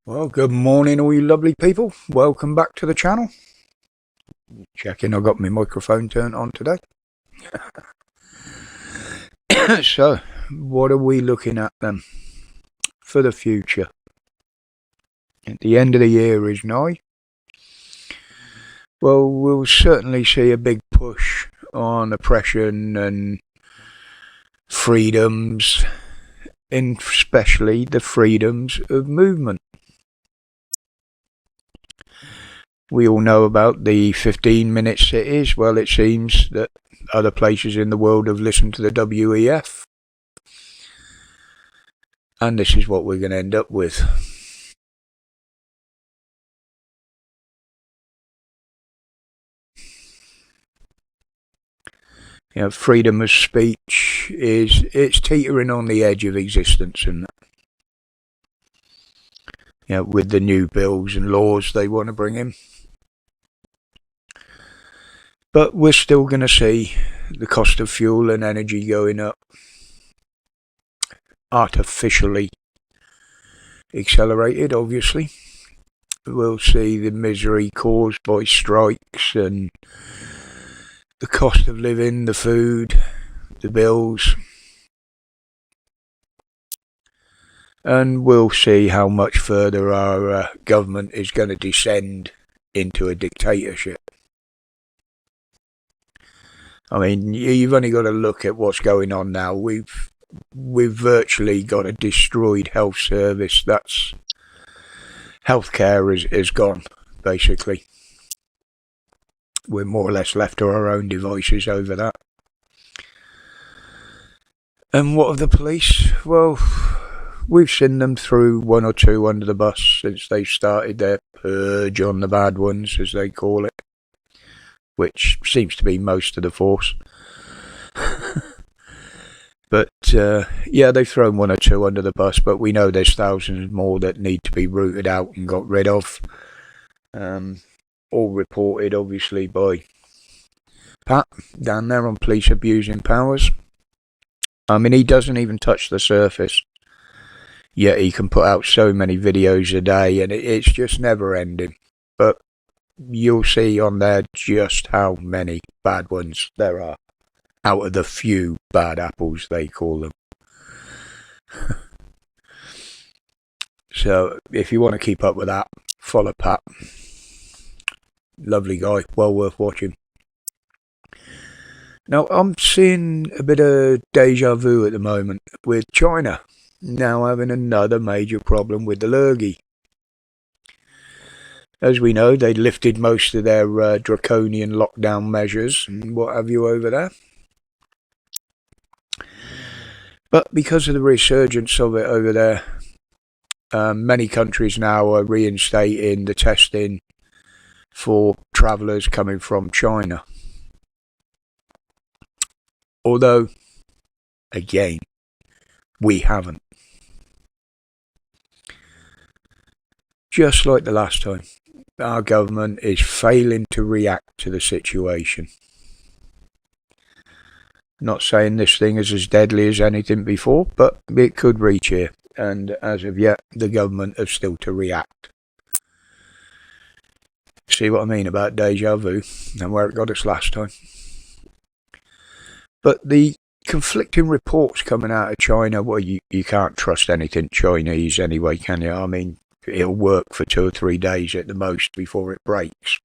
Well, good morning, all you lovely people. Welcome back to the channel. Checking I got my microphone turned on today. So, what are we looking at then for the future? At the end of the year is nigh. Well, we'll certainly see a big push on oppression and freedoms, especially the freedoms of movement. We all know about the 15-minute cities. Well, it seems that other places in the world have listened to the WEF. And this is what we're going to end up with. You know, freedom of speech it's teetering on the edge of existence, and you know, with the new bills and laws they want to bring in. But we're still going to see the cost of fuel and energy going up, artificially accelerated, obviously. We'll see the misery caused by strikes and the cost of living, the food, the bills. And we'll see how much further our government is going to descend into a dictatorship. I mean, you've only got to look at what's going on now. We've virtually got a destroyed health service. That's healthcare is gone, basically. We're more or less left to our own devices over that. And what of the police? Well, we've seen them through one or two under the bus since they started their purge on the bad ones, as they call it, which seems to be most of the force. But yeah, they've thrown one or two under the bus, but we know there's thousands more that need to be rooted out and got rid of. All reported, obviously, by Pat down there on police abusing powers. I mean, he doesn't even touch the surface, yet he can put out so many videos a day, and it's just never ending. But you'll see on there just how many bad ones there are out of the few bad apples, they call them. So if you want to keep up with that, follow Pat. Lovely guy, well worth watching. Now, I'm seeing a bit of deja vu at the moment with China now having another major problem with the lurgy. As we know, they lifted most of their draconian lockdown measures and what have you over there. But because of the resurgence of it over there, many countries now are reinstating the testing for travellers coming from China. Although, again, we haven't. Just like the last time, our government is failing to react to the situation. Not saying this thing is as deadly as anything before, but it could reach here. And as of yet, the government have still to react. See what I mean about deja vu and where it got us last time. But the conflicting reports coming out of China, well, you can't trust anything Chinese anyway, can you? I mean, it'll work for 2 or 3 days at the most before it breaks,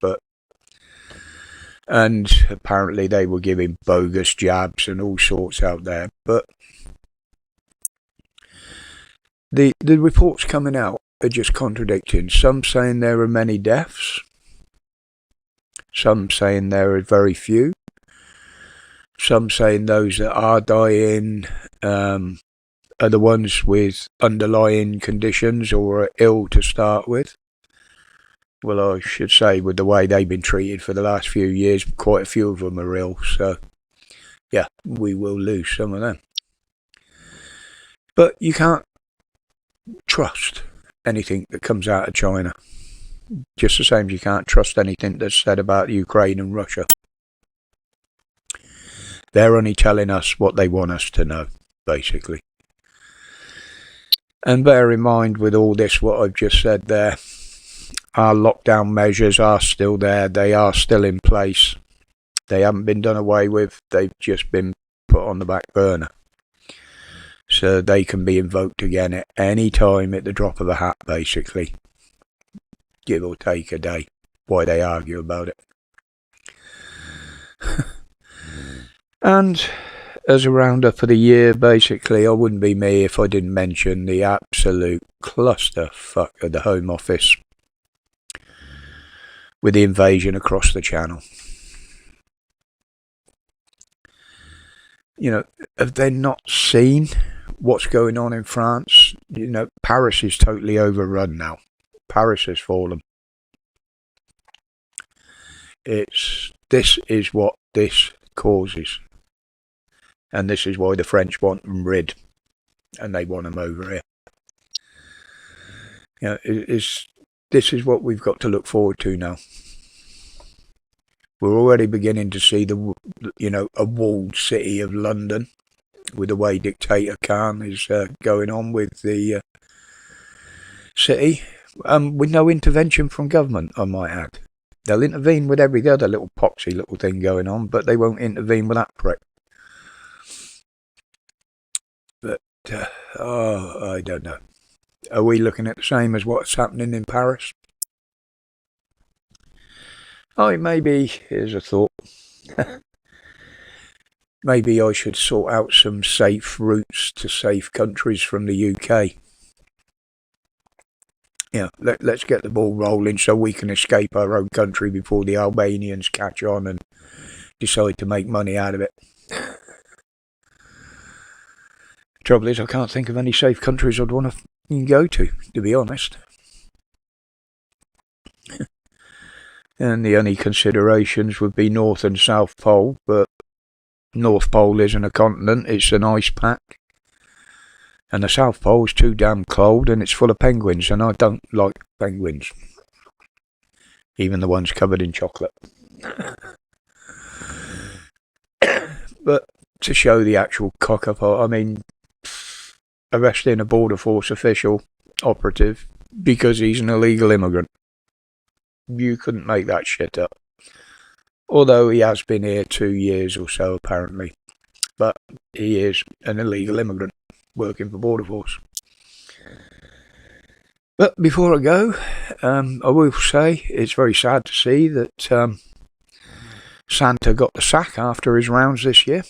and apparently they were giving bogus jabs and all sorts out there. But the reports coming out are just contradicting. Some saying there are many deaths, some saying there are very few, some saying those that are dying are the ones with underlying conditions or are ill to start with. Well, I should say, with the way they've been treated for the last few years, quite a few of them are ill. So, yeah, we will lose some of them. But you can't trust anything that comes out of China. Just the same as you can't trust anything that's said about Ukraine and Russia. They're only telling us what they want us to know, basically. And bear in mind with all this, what I've just said there, our lockdown measures are still there. They are still in place. They haven't been done away with. They've just been put on the back burner. So they can be invoked again at any time at the drop of a hat, basically. Give or take a day. Why they argue about it. And as a roundup for the year, basically, I wouldn't be me if I didn't mention the absolute clusterfuck of the Home Office with the invasion across the Channel. You know, have they not seen what's going on in France? You know, Paris is totally overrun now. Paris has fallen. This is what this causes. And this is why the French want them rid. And they want them over here. You know, this is what we've got to look forward to now. We're already beginning to see a walled city of London with the way Dictator Khan is going on with the city, with no intervention from government, I might add. They'll intervene with every other little poxy little thing going on, but they won't intervene with that prick. But, I don't know. Are we looking at the same as what's happening in Paris? Oh, maybe, here's a thought. Maybe I should sort out some safe routes to safe countries from the UK. Yeah, let's get the ball rolling so we can escape our own country before the Albanians catch on and decide to make money out of it. Trouble is, I can't think of any safe countries I'd want to go to be honest. And the only considerations would be North and South Pole, but North Pole isn't a continent, it's an ice pack. And the South Pole is too damn cold and it's full of penguins, and I don't like penguins. Even the ones covered in chocolate. But to show the actual cock-up, I mean, arresting a Border Force official, operative, because he's an illegal immigrant. You couldn't make that shit up. Although he has been here 2 years or so, apparently. But he is an illegal immigrant working for Border Force. But before I go, I will say it's very sad to see that Santa got the sack after his rounds this year.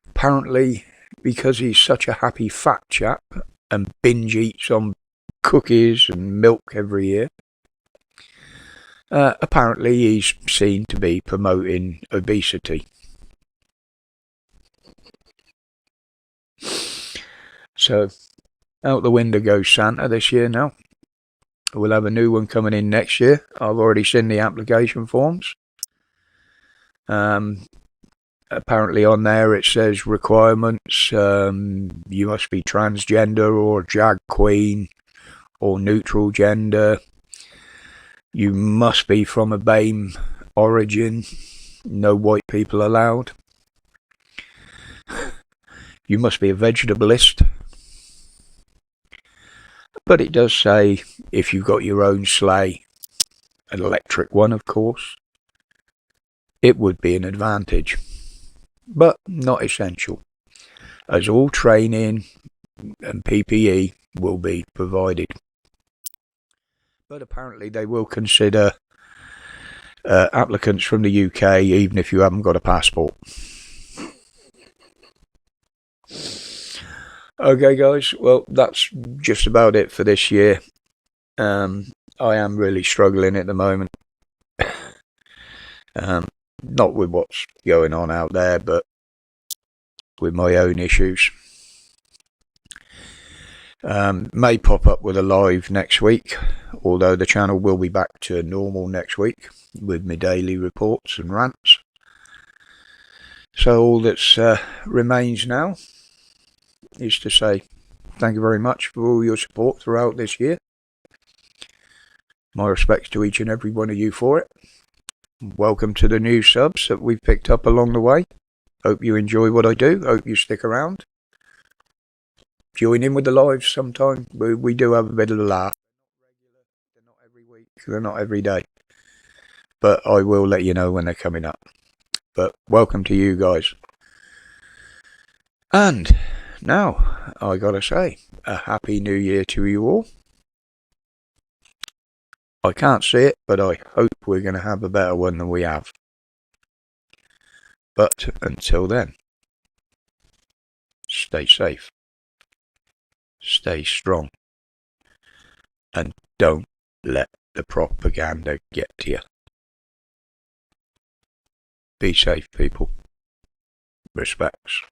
Apparently, because he's such a happy fat chap and binge eats on cookies and milk every year, apparently he's seen to be promoting obesity. So, out the window goes Santa this year now. We'll have a new one coming in next year. I've already seen the application forms. Apparently on there it says requirements, you must be transgender or drag queen or neutral gender. You must be from a BAME origin. No white people allowed. You must be a vegetableist. But it does say if you've got your own sleigh, an electric one of course, it would be an advantage. But not essential, as all training and PPE will be provided. But apparently they will consider applicants from the UK even if you haven't got a passport. Okay guys, well that's just about it for this year. I am really struggling at the moment. Not with what's going on out there, but with my own issues. May pop up with a live next week, although the channel will be back to normal next week with my daily reports and rants. So all that remains now is to say thank you very much for all your support throughout this year. My respects to each and every one of you for it. Welcome to the new subs that we've picked up along the way. Hope you enjoy what I do. Hope you stick around. Join in with the lives sometime. We do have a bit of a laugh. They're not every week. They're not every day. But I will let you know when they're coming up. But welcome to you guys. And now, I gotta say, a happy new year to you all. I can't see it, but I hope we're going to have a better one than we have. But until then, stay safe, stay strong, and don't let the propaganda get to you. Be safe, people. Respects.